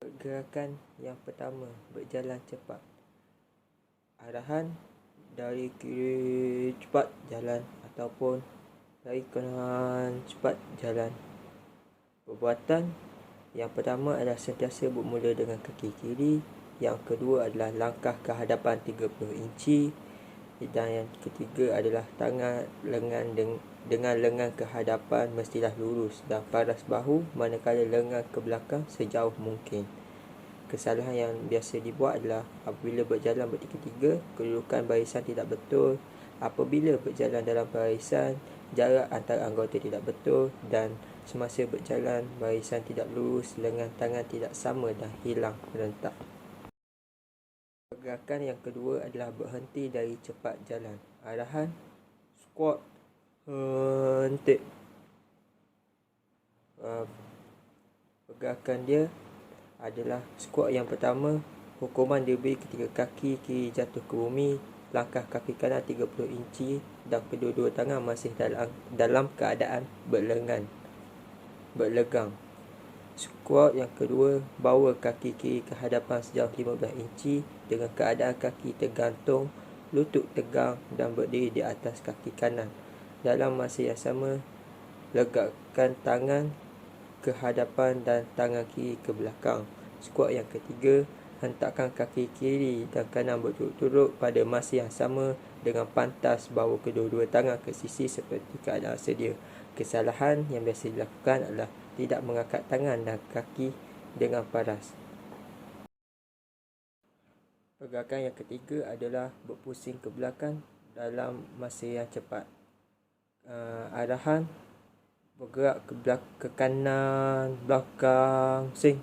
Gerakan yang pertama, berjalan cepat. Arahan dari kiri cepat jalan ataupun dari kanan cepat jalan. Perbuatan yang pertama adalah sentiasa bermula dengan kaki kiri. Yang kedua adalah langkah ke hadapan 30 inci. Dan yang ketiga adalah tangan lengan dengan lengan ke hadapan mestilah lurus dan paras bahu, manakala lengan ke belakang sejauh mungkin. Kesalahan yang biasa dibuat adalah apabila berjalan bertiga-tiga, kedudukan barisan tidak betul. Apabila berjalan dalam barisan, jarak antara anggota tidak betul, dan semasa berjalan barisan tidak lurus, lengan tangan tidak sama dan hilang rentak. Pergerakan yang kedua adalah berhenti dari cepat jalan. Arahan squat, henti. Pergerakan dia adalah squat yang pertama, hukuman diberi ketika kaki kiri jatuh ke bumi, langkah kaki kanan 30 inci dan kedua-dua tangan masih dalam keadaan berlegang. Squat yang kedua, bawa kaki kiri ke hadapan sejauh 15 inci dengan keadaan kaki tergantung, lutut tegang dan berdiri di atas kaki kanan. Dalam masa yang sama, legakkan tangan ke hadapan dan tangan kiri ke belakang. Squat yang ketiga, hentakkan kaki kiri dan kanan berturut-turut pada masa yang sama dengan pantas bawa kedua-dua tangan ke sisi seperti keadaan sedia. Kesalahan yang biasa dilakukan adalah tidak mengangkat tangan dan kaki dengan paras. Pergerakan yang ketiga adalah berpusing ke belakang dalam masa yang cepat. Arahan bergerak ke kanan, belakang, pusing,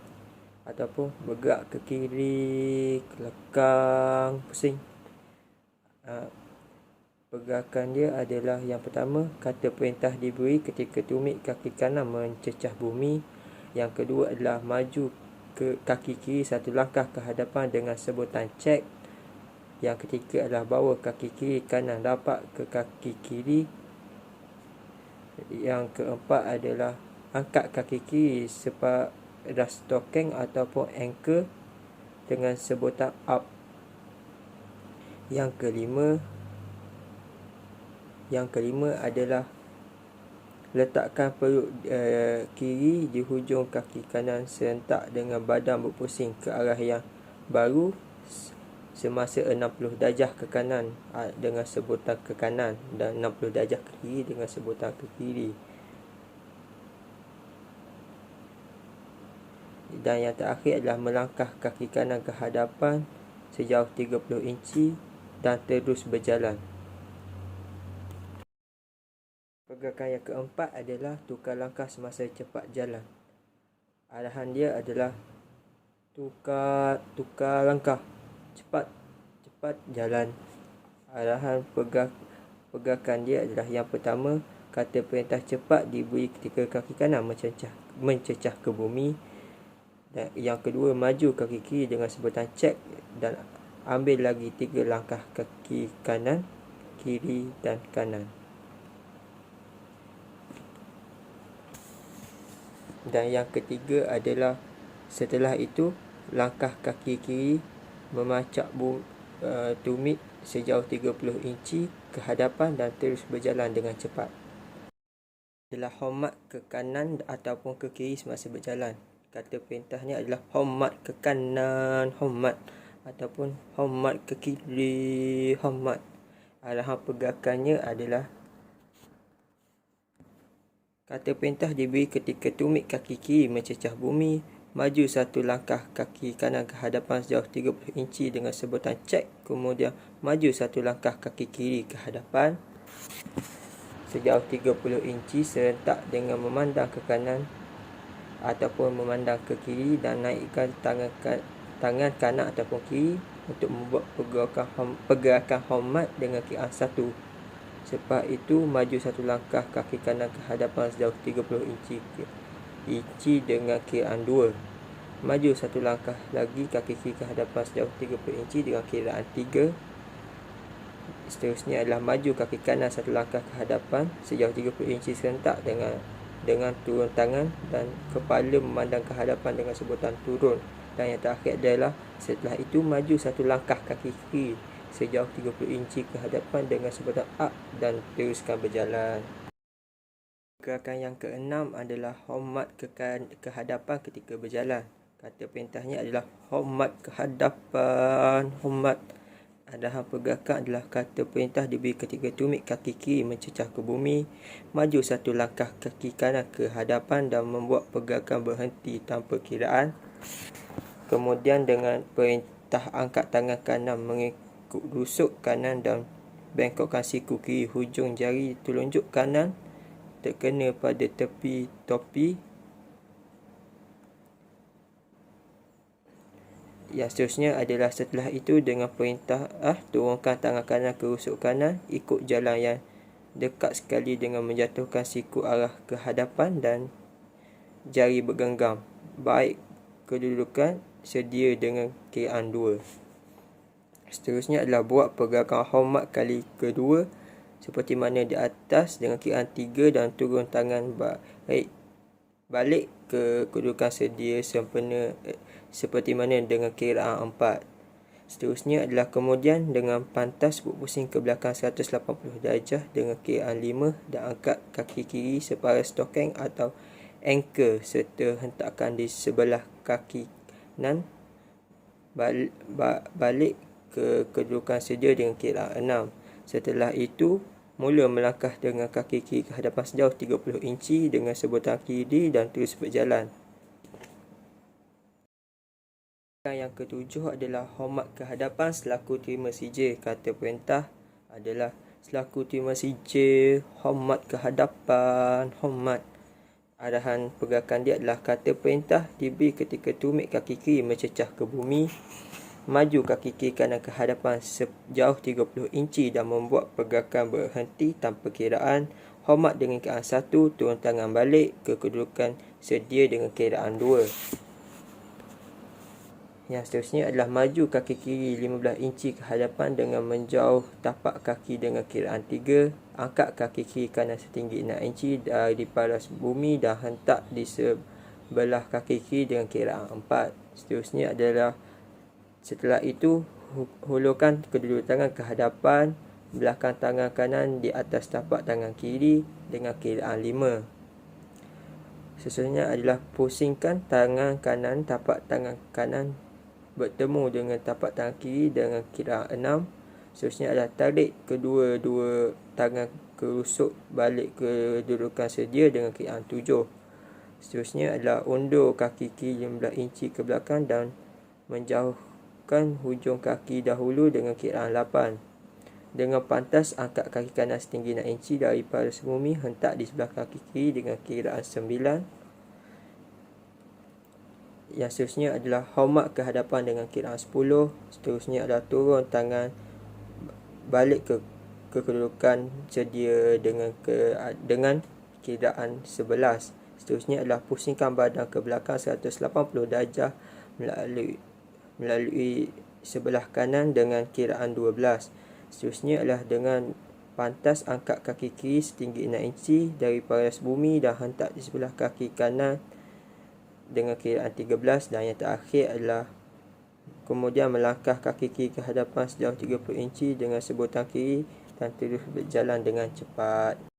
ataupun bergerak ke kiri, ke belakang, pusing. Pergerakan dia adalah yang pertama, kata perintah diberi ketika tumit kaki kanan mencecah bumi. Yang kedua adalah maju ke kaki kiri satu langkah ke hadapan dengan sebutan check. Yang ketiga adalah bawa kaki kiri kanan rapat ke kaki kiri. Yang keempat adalah angkat kaki kiri pada stocking ataupun ankle dengan sebutan up. Yang kelima adalah letakkan perut kiri di hujung kaki kanan serentak dengan badan berpusing ke arah yang baru semasa 60 darjah ke kanan dengan sebutan ke kanan dan 60 darjah ke kiri dengan sebutan ke kiri. Dan yang terakhir adalah melangkah kaki kanan ke hadapan sejauh 30 inci dan terus berjalan. Pergerakan yang keempat adalah tukar langkah semasa cepat jalan. Arahan dia adalah tukar langkah, cepat jalan. Arahan pergerakan dia adalah yang pertama, kata perintah cepat diberi ketika kaki kanan mencecah ke bumi. Dan yang kedua, maju kaki kiri dengan sebutan check dan ambil lagi 3 langkah kaki kanan, kiri dan kanan. Dan yang ketiga adalah setelah itu, langkah kaki kiri memacak tumit sejauh 30 inci ke hadapan dan terus berjalan dengan cepat. Adalah hormat ke kanan ataupun ke kiri semasa berjalan. Kata perintahnya adalah hormat ke kanan, hormat, ataupun hormat ke kiri, hormat. Arahan pergerakannya adalah kata perintah diberi ketika tumit kaki kiri mencecah bumi, maju satu langkah kaki kanan ke hadapan sejauh 30 inci dengan sebutan check, kemudian maju satu langkah kaki kiri ke hadapan sejauh 30 inci serentak dengan memandang ke kanan ataupun memandang ke kiri dan naikkan tangan kanan ataupun kiri untuk membuat pergerakan hormat dengan kiraan 1. Selepas itu, maju satu langkah kaki kanan ke hadapan sejauh 30 inci dengan kiraan 2. Maju satu langkah lagi kaki kiri ke hadapan sejauh 30 inci dengan kiraan 3. Seterusnya adalah maju kaki kanan satu langkah ke hadapan sejauh 30 inci serentak dengan turun tangan dan kepala memandang ke hadapan dengan sebutan turun. Dan yang terakhir adalah setelah itu maju satu langkah kaki kiri sejauh 30 inci ke hadapan dengan sebatang up dan teruskan berjalan. Gerakan yang keenam adalah hormat ke hadapan ketika berjalan. Kata perintahnya adalah hormat ke hadapan, hormat. Arahan pergerakan adalah kata perintah diberi ketika tumit kaki kiri mencecah ke bumi, maju satu langkah kaki kanan ke hadapan dan membuat pergerakan berhenti tanpa kiraan. Kemudian dengan perintah angkat tangan kanan mengikut rusuk kanan dan bengkokkan siku kiri, hujung jari telunjuk kanan terkena pada tepi topi. Yang seterusnya adalah setelah itu dengan perintah turunkan tangan kanan ke rusuk kanan, ikut jalan yang dekat sekali dengan menjatuhkan siku arah ke hadapan dan jari bergenggam. Baik kedudukan sedia dengan kiraan 2. Seterusnya adalah buat pergerakan hormat kali kedua seperti mana di atas dengan kiraan 3 dan turun tangan balik ke kedudukan sedia sempurna seperti mana dengan kiraan 4. Seterusnya adalah kemudian dengan pantas berpusing ke belakang 180 darjah dengan kiraan 5 dan angkat kaki kiri separuh stokeng atau ankle serta hentakkan di sebelah kaki kanan balik ke kedudukan sedia dengan kiraan 6. Setelah itu mula melangkah dengan kaki kiri ke hadapan sejauh 30 inci dengan sebutan kiri dan terus berjalan. Yang ketujuh adalah hormat ke hadapan selaku terima sijil. Kata perintah adalah selaku terima sijil, hormat ke hadapan, hormat. Arahan pergerakan dia adalah kata perintah diberi ketika tumit kaki kiri mencecah ke bumi, maju kaki kiri kanan ke hadapan sejauh 30 inci dan membuat pergerakan berhenti tanpa kiraan. Hormat dengan kiraan 1, turun tangan balik ke kedudukan sedia dengan kiraan 2. Yang seterusnya adalah maju kaki kiri 15 inci ke hadapan dengan menjauh tapak kaki dengan kiraan 3. Angkat kaki kiri kanan setinggi 6 inci dari paras bumi dan hentak di sebelah kaki kiri dengan kiraan 4. Seterusnya adalah setelah itu hulurkan kedua tangan ke hadapan, belakang tangan kanan di atas tapak tangan kiri dengan kiraan 5. Seterusnya adalah pusingkan tangan kanan, tapak tangan kanan bertemu dengan tapak tangan kiri dengan kiraan 6. Seterusnya adalah tarik kedua-dua tangan ke rusuk balik ke kedudukan sedia dengan kiraan 7. Seterusnya adalah undur kaki kiri 15 inci ke belakang dan menjauhkan hujung kaki dahulu dengan kiraan 8. Dengan pantas angkat kaki kanan setinggi 6 inci dari paras bumi, hentak di sebelah kaki kiri dengan kiraan 9. Yang seterusnya adalah hormat ke hadapan dengan kiraan 10. Seterusnya adalah turun tangan balik ke kedudukan sedia dengan kiraan 11. Seterusnya adalah pusingkan badan ke belakang 180 darjah melalui sebelah kanan dengan kiraan 12. Seterusnya adalah dengan pantas angkat kaki kiri setinggi 6 inci dari paras bumi dan hentak di sebelah kaki kanan dengan kiraan 13. Dan yang terakhir adalah kemudian melangkah kaki kiri ke hadapan sejauh 30 inci dengan sebutan kiri dan terus berjalan dengan cepat.